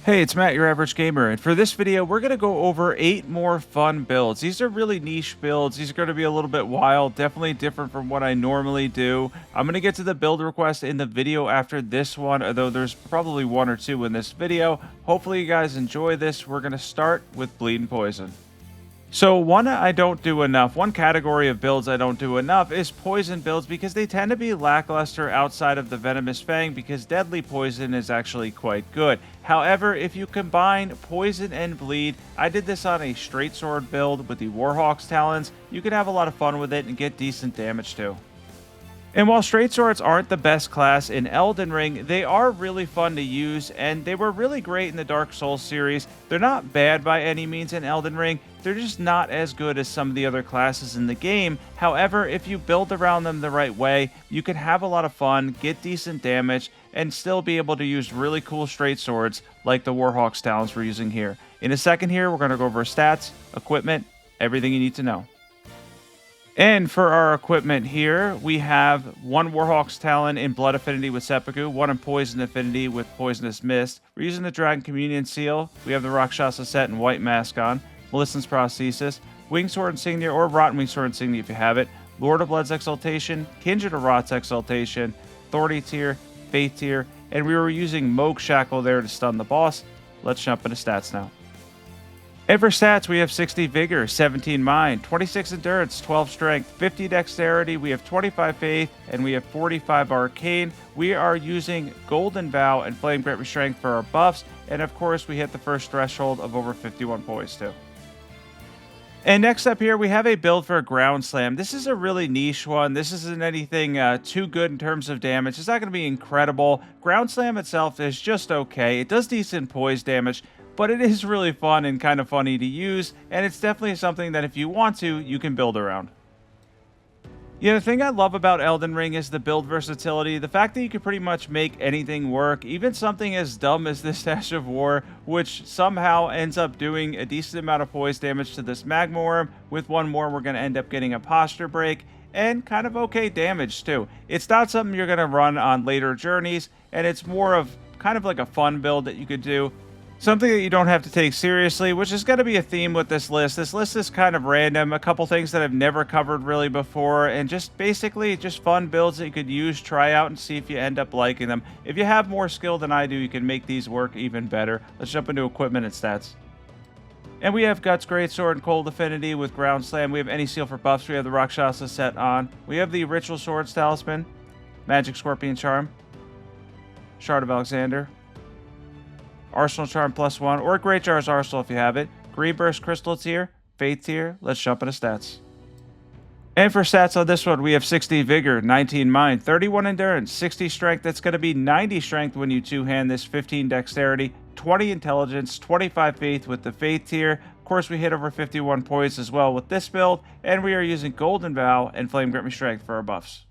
Hey, it's Matt, your average gamer, and for this video, we're going to go over 8 more fun builds. These are really niche builds. These are going to be a little bit wild, definitely different from what I normally do. I'm going to get to the build request in the video after this one, although there's probably one or two in this video. Hopefully you guys enjoy this. We're going to start with Bleeding Poison. So one I don't do enough, one category of builds I don't do enough is poison builds because they tend to be lackluster outside of the Venomous Fang because deadly poison is actually quite good. However, if you combine poison and bleed, I did this on a straight sword build with the Warhawk's Talons, you can have a lot of fun with it and get decent damage too. And while straight swords aren't the best class in Elden Ring, they are really fun to use, and they were really great in the Dark Souls series. They're not bad by any means in Elden Ring, they're just not as good as some of the other classes in the game. However, if you build around them the right way, you can have a lot of fun, get decent damage, and still be able to use really cool straight swords like the Warhawk's Talons we're using here. In a second here, we're going to go over stats, equipment, everything you need to know. And for our equipment here, we have one Warhawk's Talon in Blood Affinity with Seppuku, one in Poison Affinity with Poisonous Mist. We're using the Dragon Communion Seal. We have the Rakshasa set and White Mask on. Melissan's Prosthesis, Wing Sword Insignia or Rotten Wing Sword Insignia if you have it. Lord of Blood's Exaltation, Kindred of Rot's Exaltation, Authority Tier, Faith Tier, and we were using Moog Shackle there to stun the boss. Let's jump into stats now. And for stats, we have 60 Vigor, 17 Mind, 26 Endurance, 12 Strength, 50 Dexterity, we have 25 Faith, and we have 45 Arcane. We are using Golden Vow and Flame Grant Strength for our buffs, and of course we hit the first threshold of over 51 poise too. And next up here, we have a build for a Ground Slam. This is a really niche one. This isn't anything too good in terms of damage. It's not going to be incredible. Ground Slam itself is just okay. It does decent poise damage, but it is really fun and kind of funny to use, and it's definitely something that if you want to, you can build around. Yeah, the thing I love about Elden Ring is the build versatility, the fact that you can pretty much make anything work, even something as dumb as this Ash of War, which somehow ends up doing a decent amount of poise damage to this Magma Worm. With one more, we're going to end up getting a posture break, and kind of okay damage too. It's not something you're going to run on later journeys, and it's more of kind of like a fun build that you could do. Something that you don't have to take seriously, which is going to be a theme with this list. This list is kind of random, a couple things that I've never covered really before, and just basically just fun builds that you could use, try out, and see if you end up liking them. If you have more skill than I do, you can make these work even better. Let's jump into equipment and stats. And we have Guts Greatsword and Cold Affinity with Ground Slam. We have any seal for buffs. We have the Rakshasa set on. We have the Ritual Swords Talisman, Magic Scorpion Charm, Shard of Alexander, Arsenal Charm +1, or Great Jar's Arsenal if you have it. Green Burst Crystal Tier, Faith Tier. Let's jump into stats. And for stats on this one, we have 60 Vigor, 19 Mind, 31 Endurance, 60 Strength. That's going to be 90 Strength when you two-hand this, 15 Dexterity, 20 Intelligence, 25 Faith with the Faith Tier. Of course, we hit over 51 points as well with this build, and we are using Golden Vow and Flame Grant Me Strength for our buffs.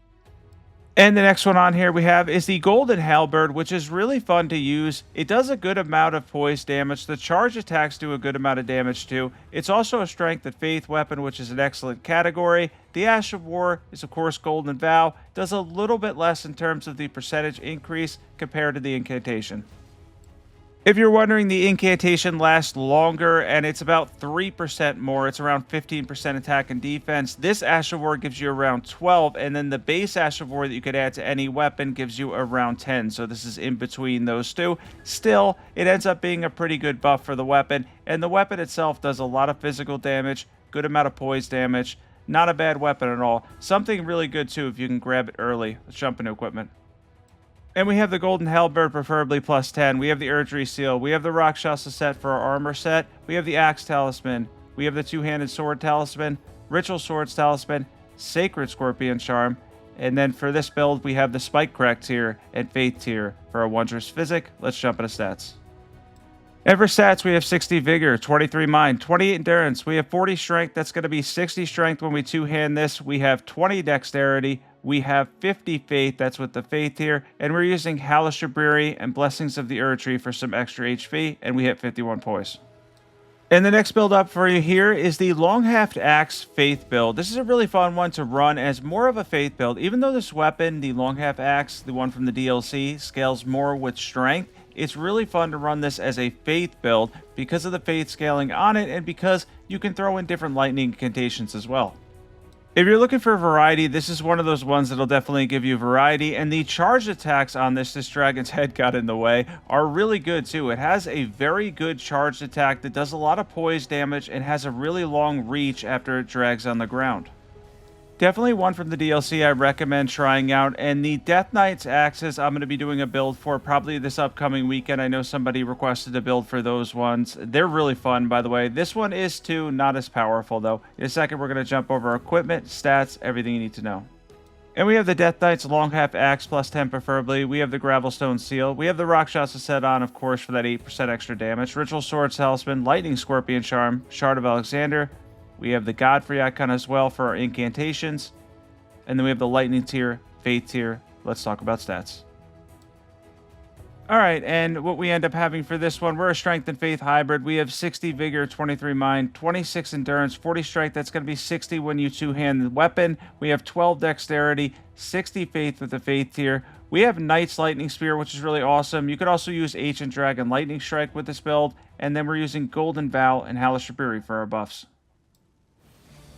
And the next one on here we have is the Golden Halberd, which is really fun to use. It does a good amount of poise damage. The charge attacks do a good amount of damage too. It's also a Strength and Faith weapon, which is an excellent category. The Ash of War is of course Golden Vow. Does a little bit less in terms of the percentage increase compared to the Incantation. If you're wondering, the Incantation lasts longer, and it's about 3% more. It's around 15% attack and defense. This Ash of War gives you around 12, and then the base Ash of War that you could add to any weapon gives you around 10, so this is in between those two. Still, it ends up being a pretty good buff for the weapon, and the weapon itself does a lot of physical damage, good amount of poise damage. Not a bad weapon at all. Something really good, too, if you can grab it early. Let's jump into equipment. And we have the Golden Halberd, preferably +10. We have the Erdtree Seal. We have the Rakshasa set for our armor set. We have the Axe Talisman. We have the Two-Handed Sword Talisman, Ritual Swords Talisman, Sacred Scorpion Charm. And then for this build, we have the Spike Crack Tier and Faith Tier for our Wondrous Physic. Let's jump into stats. And for stats, we have 60 Vigor, 23 Mind, 28 Endurance. We have 40 Strength. That's going to be 60 Strength when we two-hand this. We have 20 Dexterity. We have 50 Faith, that's with the Faith here, and we're using Halastabriri and Blessings of the Erdtree for some extra HP, and we hit 51 poise. And the next build up for you here is the Longhaft Axe Faith build. This is a really fun one to run as more of a Faith build. Even though this weapon, the Longhaft Axe, the one from the DLC, scales more with strength, It's really fun to run this as a Faith build because of the Faith scaling on it and because you can throw in different lightning incantations as well. If you're looking for variety, this is one of those ones that'll definitely give you variety, and the charged attacks on this dragon's head got in the way, are really good too. It has a very good charged attack that does a lot of poise damage and has a really long reach after it drags on the ground. Definitely one from the DLC I recommend trying out, and the Death Knight's axes I'm going to be doing a build for probably this upcoming weekend. I know somebody requested a build for those ones. They're really fun, by the way. This one is too, not as powerful though. In a second, we're going to jump over equipment, stats, everything you need to know. And we have the Death Knight's Longhaft Axe plus 10 preferably. We have the Gravelstone Seal. We have the Rakshasa set on, of course, for that 8% extra damage. Ritual Sword Talisman, Lightning Scorpion Charm, Shard of Alexander. We have the Godfrey icon as well for our incantations. And then we have the Lightning tier, Faith tier. Let's talk about stats. Alright, and what we end up having for this one, we're a Strength and Faith hybrid. We have 60 Vigor, 23 Mind, 26 Endurance, 40 Strength. That's going to be 60 when you two-hand the weapon. We have 12 Dexterity, 60 Faith with the Faith tier. We have Knight's Lightning Spear, which is really awesome. You could also use Ancient Dragon Lightning Strike with this build. And then we're using Golden Vow and Halberd for our buffs.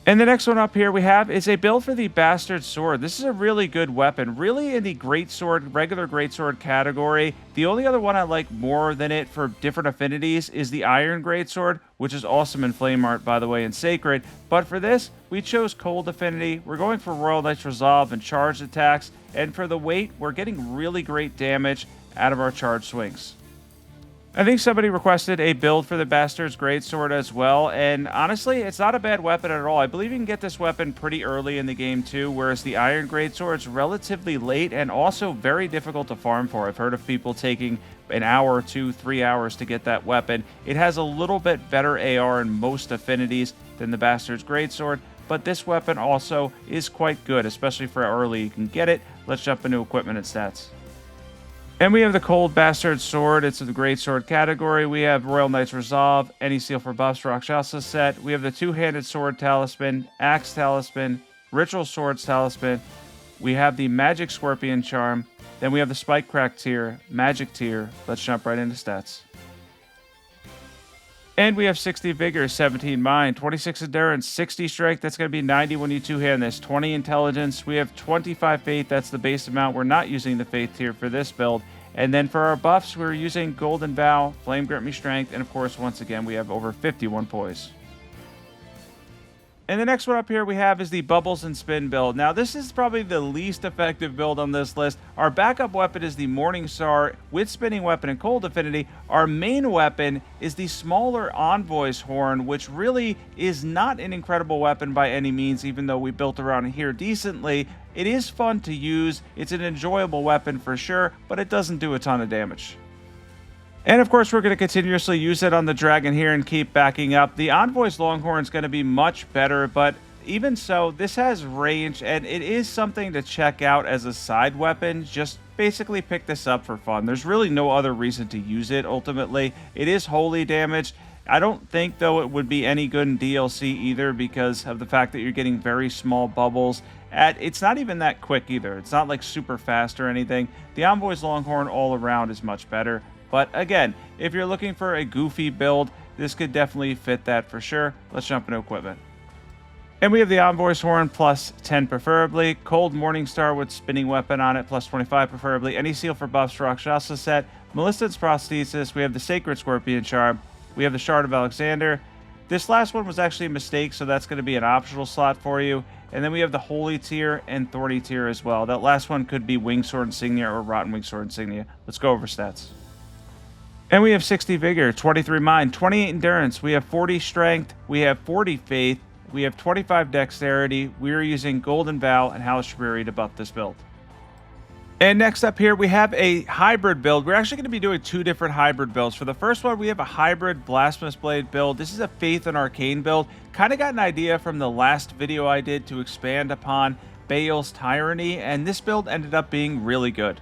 And the next one up here we have is a build for the Bastard Sword. This is a really good weapon, really in the Greatsword, regular Greatsword category. The only other one I like more than it for different affinities is the Iron Greatsword, which is awesome in Flame Art, by the way, and Sacred. But for this, we chose Cold Affinity. We're going for Royal Knight's Resolve and charged attacks. And for the weight, we're getting really great damage out of our charged swings. I think somebody requested a build for the Bastard's Greatsword as well, and honestly, it's not a bad weapon at all. I believe you can get this weapon pretty early in the game too, whereas the Iron Greatsword's relatively late and also very difficult to farm for. I've heard of people taking an hour, 2, 3 hours to get that weapon. It has a little bit better AR in most affinities than the Bastard's Greatsword, but this weapon also is quite good, especially for how early you can get it. Let's jump into equipment and stats. And we have the Cold Bastard Sword. It's in the Great Sword category. We have Royal Knight's Resolve, any seal for buffs, Rakshasa set. We have the Two-Handed Sword Talisman, Axe Talisman, Ritual Swords Talisman. We have the Magic Scorpion Charm. Then we have the Spike Crack tier, Magic tier. Let's jump right into stats. And we have 60 Vigor, 17 Mind, 26 Endurance, 60 Strength. That's going to be 90 when you two-hand this. 20 Intelligence. We have 25 Faith. That's the base amount. We're not using the Faith tier for this build. And then for our buffs, we're using Golden Vow, Flame Grant Me Strength, and of course, once again, we have over 51 Poise. And the next one up here we have is the Bubbles and Spin build. Now, this is probably the least effective build on this list. Our backup weapon is the Morningstar with Spinning Weapon and Cold Affinity. Our main weapon is the smaller Envoy's Horn, which really is not an incredible weapon by any means, even though we built around here decently. It is fun to use. It's an enjoyable weapon for sure, but it doesn't do a ton of damage. And of course, we're going to continuously use it on the dragon here and keep backing up. The Envoy's Longhorn is going to be much better, but even so, this has range, and it is something to check out as a side weapon. Just basically pick this up for fun. There's really no other reason to use it, ultimately. It is holy damage. I don't think, though, it would be any good in DLC either because of the fact that you're getting very small bubbles. It's not even that quick either. It's not like super fast or anything. The Envoy's Longhorn all around is much better. But again, if you're looking for a goofy build, this could definitely fit that for sure. Let's jump into equipment. And we have the Envoy's Horn plus 10 preferably. Cold Morningstar with Spinning Weapon on it plus 25 preferably. Any seal for buffs, Rakshasa set. Maleficent's Prosthesis. We have the Sacred Scorpion Charm. We have the Shard of Alexander. This last one was actually a mistake, so that's going to be an optional slot for you. And then we have the Holy tier and Thorny tier as well. That last one could be Winged Sword Insignia or Rotten Winged Sword Insignia. Let's go over stats. And we have 60 Vigor, 23 Mind, 28 Endurance. We have 40 Strength. We have 40 Faith. We have 25 Dexterity. We are using Golden Vow and Halberd to buff this build. And next up here, we have a hybrid build. We're actually going to be doing two different hybrid builds. For the first one, we have a hybrid Blasphemous Blade build. This is a Faith and Arcane build. Kind of got an idea from the last video I did to expand upon Baal's Tyranny, and this build ended up being really good.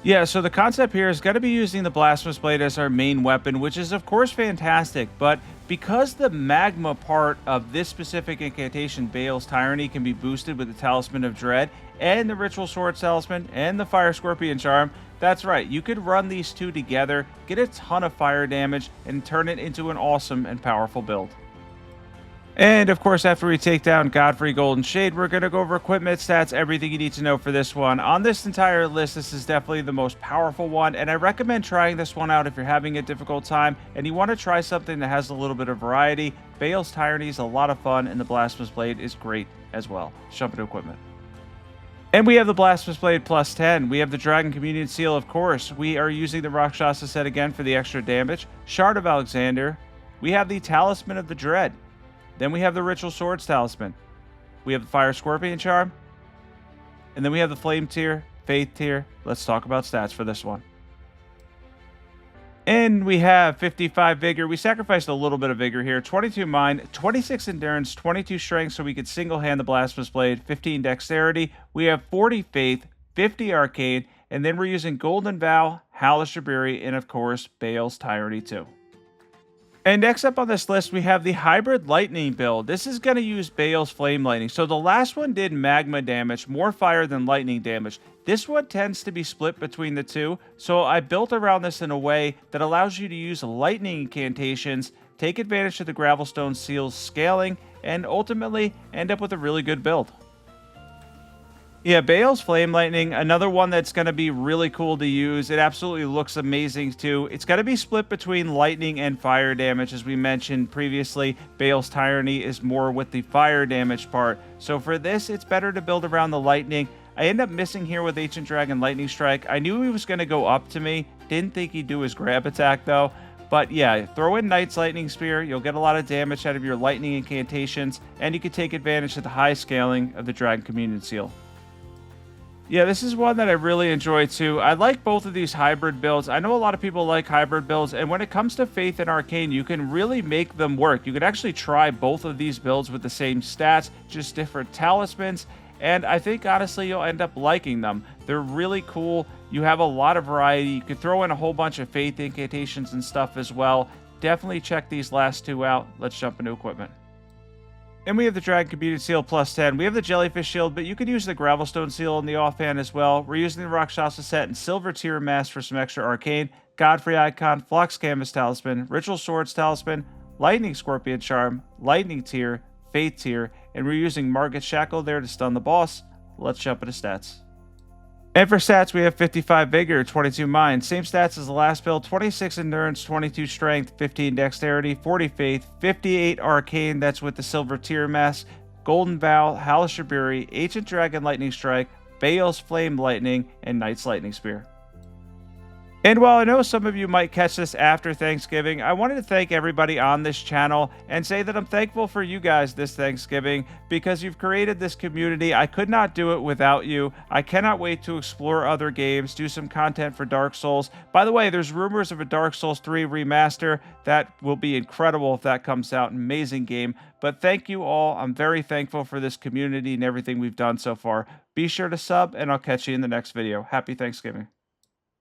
Yeah, so the concept here is going to be using the Blasphemous Blade as our main weapon, which is of course fantastic, but because the magma part of this specific incantation, Baal's Tyranny, can be boosted with the Talisman of Dread and the Ritual Sword Talisman and the Fire Scorpion Charm, That's right, you could run these two together, get a ton of fire damage, and turn it into an awesome and powerful build. And of course, after we take down Godfrey Golden Shade, we're going to go over equipment stats, everything you need to know for this one. On this entire list, this is definitely the most powerful one, and I recommend trying this one out if you're having a difficult time and you want to try something that has a little bit of variety. Bale's Tyranny is a lot of fun, and the Blasphemous Blade is great as well. Let's jump into equipment. And we have the Blasphemous Blade plus 10. We have the Dragon Communion Seal, of course. We are using the Rakshasa set again for the extra damage. Shard of Alexander. We have the Talisman of the Dread. Then we have the Ritual Swords Talisman. We have the Fire Scorpion Charm. And then we have the Flame Tier, Faith Tier. Let's talk about stats for this one. And we have 55 Vigor. We sacrificed a little bit of Vigor here. 22 Mind, 26 Endurance, 22 Strength, so we could single-hand the Blasphemous Blade, 15 Dexterity. We have 40 Faith, 50 Arcane, and then we're using Golden Vow, Halash Shabiri, and of course, Bale's Tyranny too. And next up on this list, we have the Hybrid Lightning build. This is going to use Bale's Flame Lightning. So the last one did magma damage, more fire than lightning damage. This one tends to be split between the two, so I built around this in a way that allows you to use lightning incantations, take advantage of the Gravelstone Seal's scaling, and ultimately end up with a really good build. Yeah, Bale's Flame Lightning, another one that's going to be really cool to use. It absolutely looks amazing too. It's going to be split between lightning and fire damage, as we mentioned previously. Bale's Tyranny is more with the fire damage part. So for this, it's better to build around the lightning. I end up missing here with Ancient Dragon Lightning Strike. I knew he was going to go up to me. Didn't think he'd do his grab attack though. But yeah, throw in Knight's Lightning Spear. You'll get a lot of damage out of your lightning incantations, and you can take advantage of the high scaling of the Dragon Communion Seal. Yeah, this is one that I really enjoy too. I like both of these hybrid builds. I know a lot of people like hybrid builds, and when it comes to Faith and Arcane, you can really make them work. You could actually try both of these builds with the same stats, just different talismans, and I think honestly you'll end up liking them. They're really cool. You have a lot of variety. You can throw in a whole bunch of Faith incantations and stuff as well. Definitely check these last two out. Let's jump into equipment. And we have the Dragon Communion Seal plus 10. We have the Jellyfish Shield, but you could use the Gravelstone Seal in the offhand as well. We're using the Rakshasa set and Silver Tier Mask for some extra Arcane, Godfrey Icon, Flux Canvas Talisman, Ritual Swords Talisman, Lightning Scorpion Charm, Lightning Tier, Faith Tier, and we're using Margit Shackle there to stun the boss. Let's jump into stats. And for stats, we have 55 Vigor, 22 Mind. Same stats as the last build, 26 Endurance, 22 Strength, 15 Dexterity, 40 Faith, 58 Arcane, that's with the Silver Tier Mask, Golden Vow, Halash Shabiri, Ancient Dragon Lightning Strike, Bale's Flame Lightning, and Knight's Lightning Spear. And while I know some of you might catch this after Thanksgiving, I wanted to thank everybody on this channel and say that I'm thankful for you guys this Thanksgiving because you've created this community. I could not do it without you. I cannot wait to explore other games, do some content for Dark Souls. By the way, there's rumors of a Dark Souls 3 remaster. That will be incredible if that comes out. Amazing game. But thank you all. I'm very thankful for this community and everything we've done so far. Be sure to sub, and I'll catch you in the next video. Happy Thanksgiving.